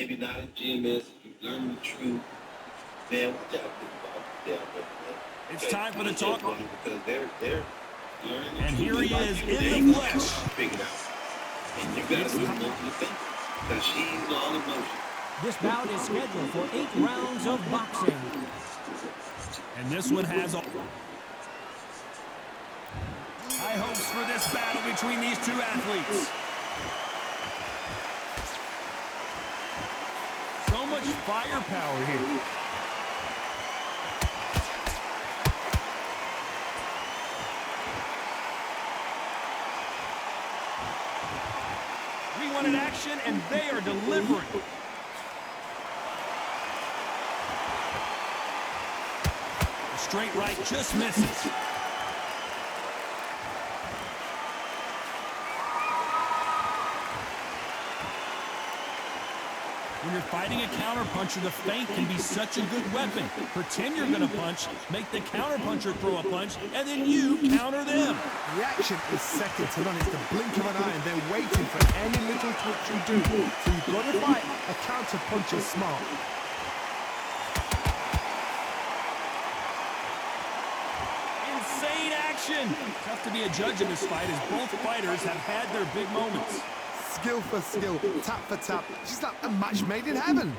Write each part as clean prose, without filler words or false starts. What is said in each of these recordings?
maybe not in GMS, if you learn the truth, man, watch out for the ball down there, man. It's time for the talk. Because they're learning. And here he is in the flesh. Figure it out. And you got to move on to the fence because she's all in motion. This bout is scheduled for 8 rounds of boxing. And this one has all high hopes for this battle between these two athletes. So much firepower here. We wanted action, and they are delivering. A straight right just misses. When you're fighting a counterpuncher, the feint can be such a good weapon. Pretend you're going to punch, make the counterpuncher throw a punch, and then you counter them. Reaction is second to none. It's the blink of an eye, and they're waiting for any little touch you do. So you've got to fight a counterpuncher smart. Insane action! Tough to be a judge in this fight as both fighters have had their big moments. Skill for skill, tap for tap. She's like a match made in heaven.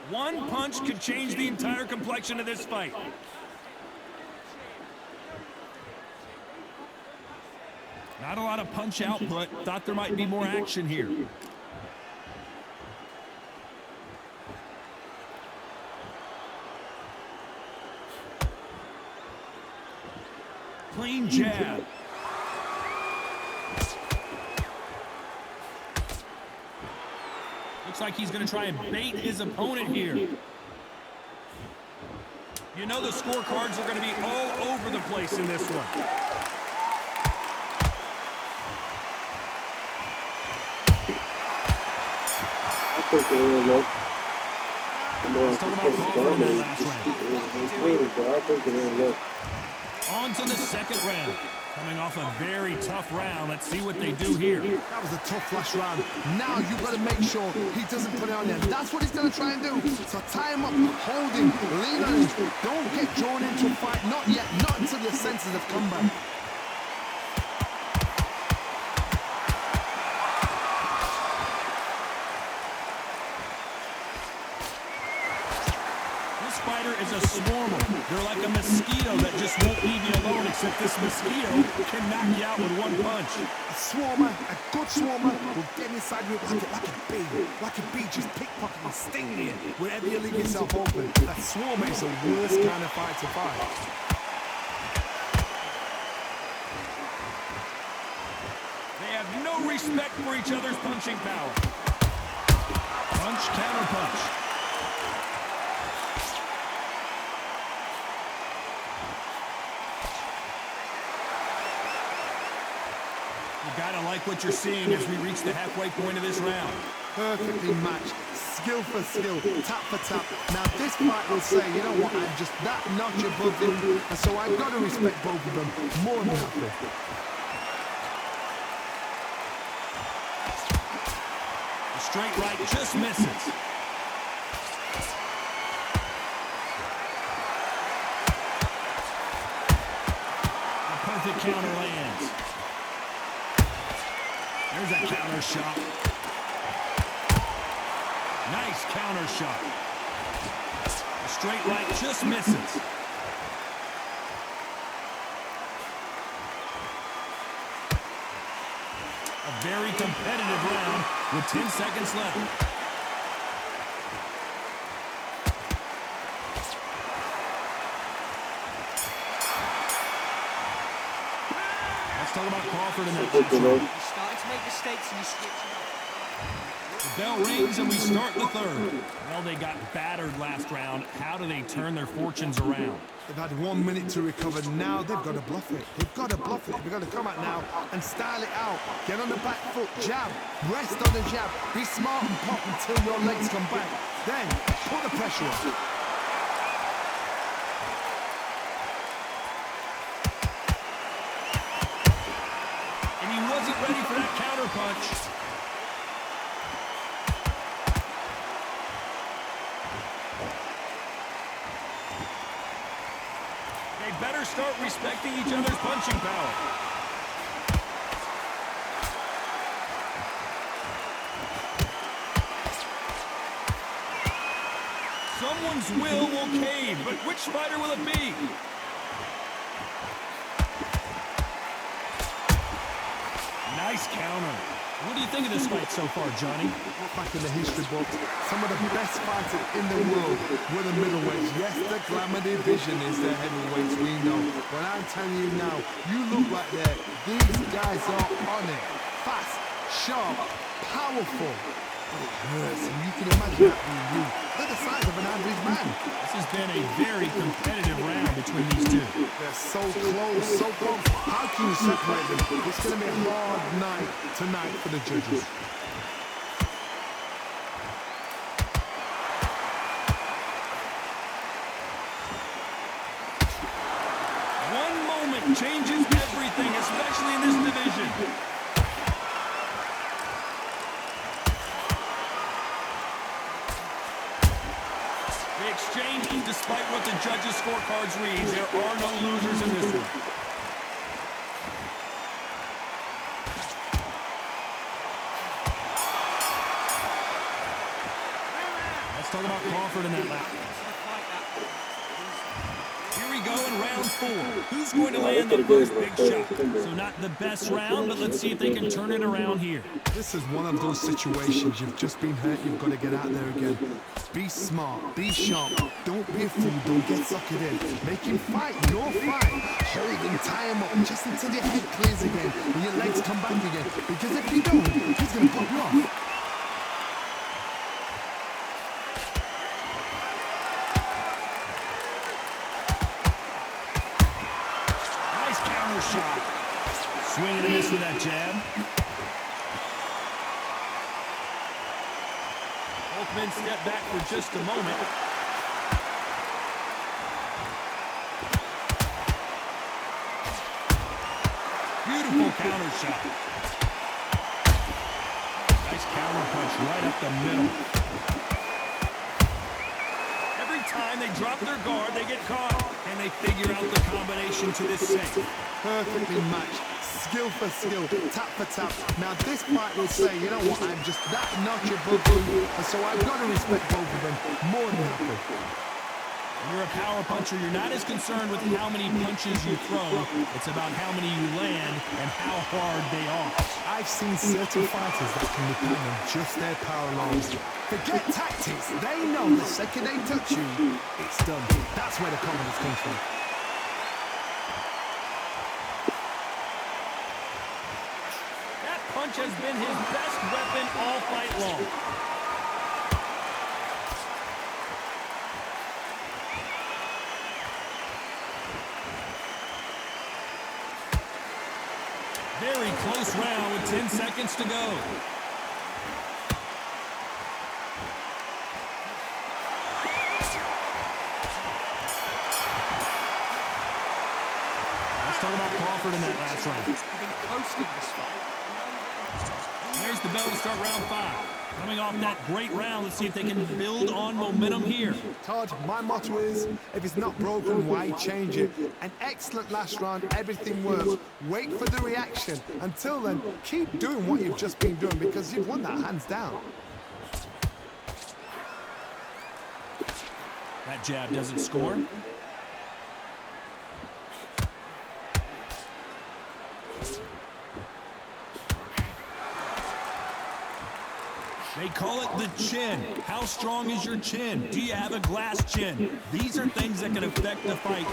One punch could change the entire complexion of this fight. Not a lot of punch output. Thought there might be more action here. Clean jab. Looks like he's going to try and bait his opponent here. You know the scorecards are going to be all over the place in this one. I think they're in low. Let's talk about Crawford in that last round. I think they're in low. On to the second round. Coming off a very tough round. Let's see what they do here. That was a tough last round. Now you've got to make sure he doesn't put it on you. That's what he's going to try and do. So tie him up, hold him, lean on him. Don't get drawn into a fight. Not yet. Not until your senses have come back. Is a swarmer. They're like a mosquito that just won't leave you alone, except this mosquito can knock you out with one punch. A swarmer, a good swarmer, will get inside you like a bee, just pickpocket and sting you wherever you leave yourself open. A swarmer is the worst kind of fight to fight. They have no respect for each other's punching power. Punch, counter punch. Gotta like what you're seeing as we reach the halfway point of this round. Perfectly matched, skill for skill, tap for tap. Now this fight will say, you know what, I'm just that notch above him, and so I've got to respect both of them more than happy. The straight right just misses. A perfect counter lands. There's a counter shot. Nice counter shot. The straight right just misses. A very competitive round with 10 seconds left. Let's talk about Crawford in that last round. Make mistakes and you switch it up. The bell rings and we start the third. Well, they got battered last round. How do they turn their fortunes around? They've had 1 minute to recover. Now they've got to bluff it. They've got to bluff it. They've got to come out now and style it out. Get on the back foot, jab, rest on the jab. Be smart and pop until your legs come back. Then put the pressure on. punch. They better start respecting each other's punching power. Someone's will cave, but which fighter will it be? Nice counter. What do you think of this fight so far, Johnny? Look back in the history books, some of the best fighters in the world were the middleweights. Yes, the glamour division is the heavyweights, we know. But I'm telling you now, you look like that. These guys are on it. Fast, sharp, powerful. But it hurts, and you can imagine that being you. They're the size of an average man. This has been a very competitive round between these two. They're so close, so close. How can you separate them? It's going to be a hard night tonight for the judges. One moment changes everything, especially in this division. They exchange, despite what the judges' scorecards read, there are no losers in this one. Let's talk about Crawford in that lap. Here we go in round 4. Who's going to land the first big shot? So not the best round, but let's see if they can turn it around here. This is one of those situations. You've just been hurt, you've got to get out there again. Be smart, be sharp, don't be a fool, don't get suckered in. Make him fight, your fight. Hold him, tie him up, just until your head clears again and your legs come back again. Because if you don't, he's going to pop you off. Shot. Swing and a miss with that jab. Both men step back for just a moment. Beautiful counter shot. Nice counter punch right up the middle. Every time they drop their guard, they get caught. And they figure out the combination to this save. Perfectly matched, skill for skill, tap for tap. Now this fight will say, you know what, I'm just that notch above you, and so I've got to respect both of them more than happy. When you're a power puncher, you're not as concerned with how many punches you throw. It's about how many you land and how hard they are. I've seen certain fighters that can depend on just their power alone. Forget tactics, they know the second they touch you, it's done. That's where the confidence comes from. That punch has been his best weapon all fight long. Very close round with 10 seconds to go. Let's talk about Crawford in that last round. There's the bell to start round 5. Coming off that great round, let's see if they can build on momentum here. Todd, my motto is, if it's not broken, why change it? An excellent last round, everything works. Wait for the reaction. Until then, keep doing what you've just been doing because you've won that hands down. That jab doesn't score. They call it the chin. How strong is your chin? Do you have a glass chin? These are things that can affect the fight.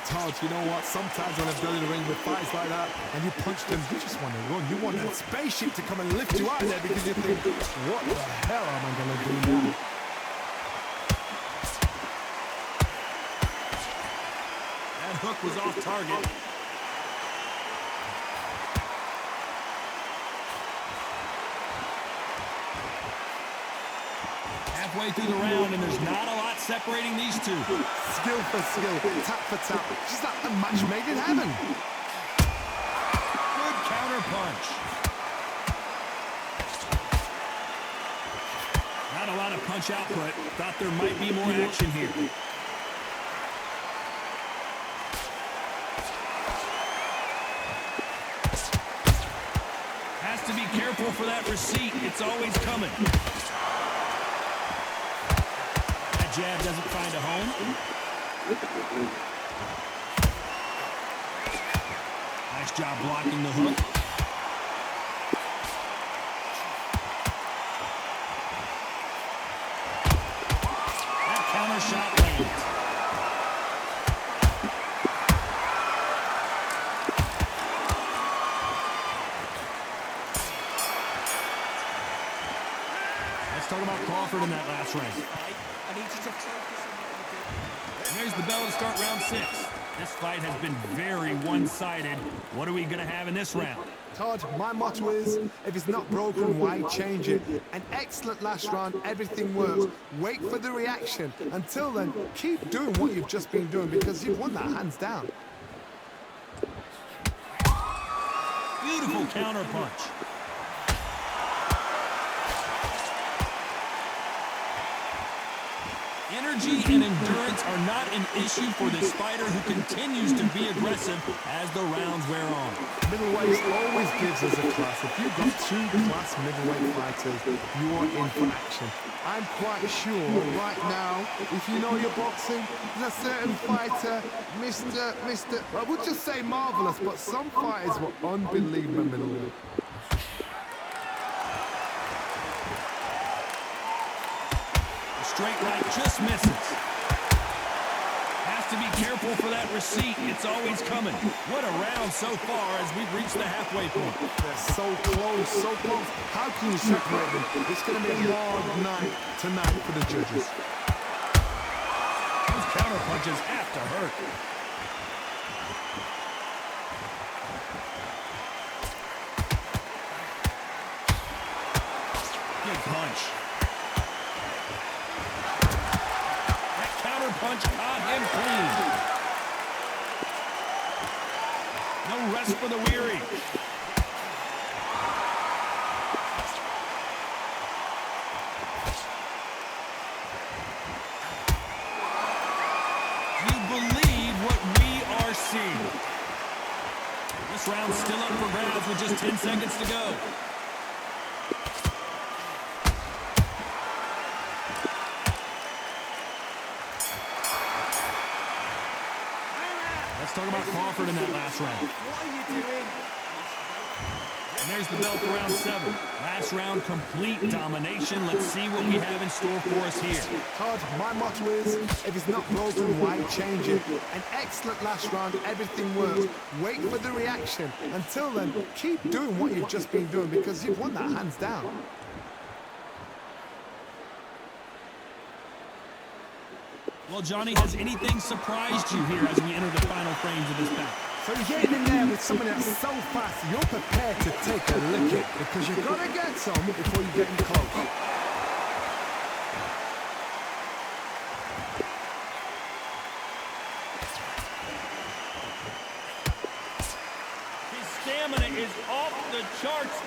Todd, you know what? Sometimes when I've done in the ring with fights like that and you punch them, you just want to run. You want that spaceship to come and lift you out there because you think, what the hell am I going to do now? That hook was off target. Halfway through the round, and there's not a lot separating these two. Skill for skill, tap for tap, just like a match made in heaven. Good counter punch. Not a lot of punch output. Thought there might be more action here. Has to be careful for that receipt. It's always coming. That jab doesn't find a home. Nice job blocking the hook. That counter shot lands. Let's talk about Crawford in that last round. I need you to focus on what And there's the bell to start round 6. This fight has been very one-sided. What are we going to have in this round? Todd, my motto is, if it's not broken, why change it? An excellent last round, everything works. Wait for the reaction. Until then, keep doing what you've just been doing because you've won that hands down. Beautiful counter punch. Energy and endurance are not an issue for this fighter who continues to be aggressive as the rounds wear on. Middleweight always gives us a class. If you've got 2 class middleweight fighters, you are in for action. I'm quite sure right now, if you know your boxing, there's a certain fighter, Mr. I would just say marvelous, but some fighters were unbelievable middleweight. Straight right just misses. Has to be careful for that receipt. It's always coming. What a round so far as we've reached the halfway point. They're so close, so close. How can you separate them? It's going to be a hard night tonight for the judges. Those counter punches have to hurt. Good punch. Punch caught him clean. No rest for the weary. You believe what we are seeing. This round's still up for grabs with just 10 seconds to go. Let's talk about Crawford in that last round. What are you doing? And there's the bell for round 7. Last round, complete domination. Let's see what we have in store for us here. Todd, my motto is, if it's not broken, why change it? An excellent last round, everything works. Wait for the reaction. Until then, keep doing what you've just been doing because you've won that hands down. Well, Johnny, has anything surprised you here as we enter the final frames of this bout? So you're getting in there with someone that's so fast, you're prepared to take a lick because you've got to get some before you get in close. His stamina is off the charts.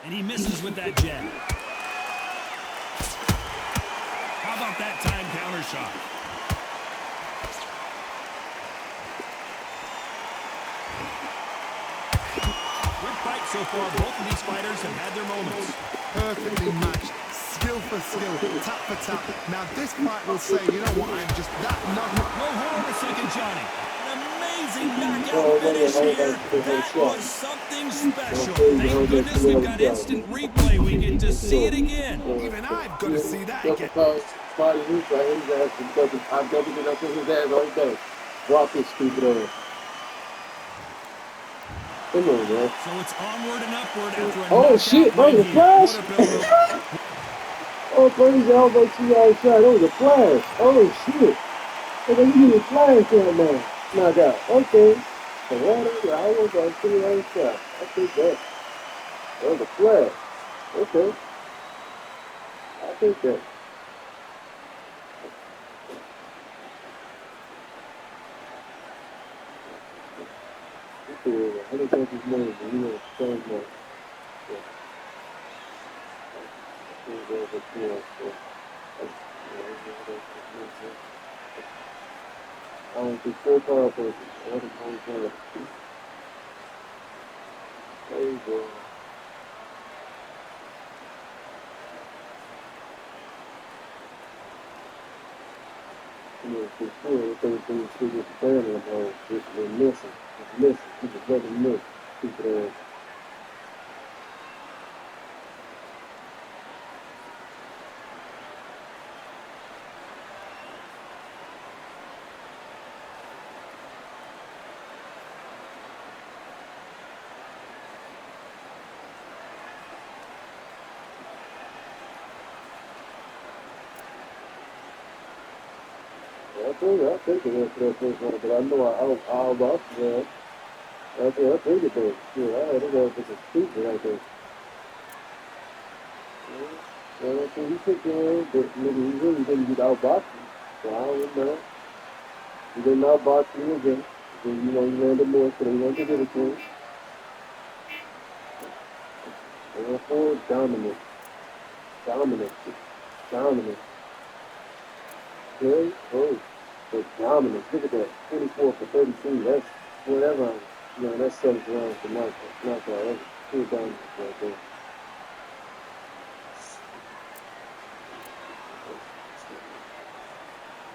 And he misses with that jab. How about that time counter shot? Good fight so far. Both of these fighters have had their moments. Perfectly matched, skill for skill, tap for tap. Now this fight will say, you know what, I'm just that nugget. Whoa, hold on a second, Johnny. An amazing knockout finish here. That was something special. Thank goodness we've got instant replay. We get to see it again. Even I've got to see that again. Spotty Luke right his ass. I've never been up in his ass all day. Walk his stupid ass. Come on, man. So it's onward and upward after a Oh shit, bro, the flash! Oh, bro, he's elbow to your shot. That was a flash. Oh shit. Hey, then you need a flash on man. Knock out. Okay. So what? I was going to the other shot. I think that. That was a flash. Okay. I think that. I don't know his name, but he was so much. I don't think so far for what is going on. There you go. For sure, everything to get the family involved. They're missing. It's missing. People let them miss. People I think the rest of that first one, but I know I was there. I think it was. Yeah, I had it was just a stupid right there. Well, I think he took the but nigga, he really didn't get outboxed. So I don't know. He didn't outbox me again. Then, you know, he landed more, so they wanted to give it to him. And therefore, dominant. Dominant. Dominant. Okay? Oh, but dominant. Look at that. 24 for 32. That's whatever. You know, that's 7 rounds for knockout. That's pure dominance right there.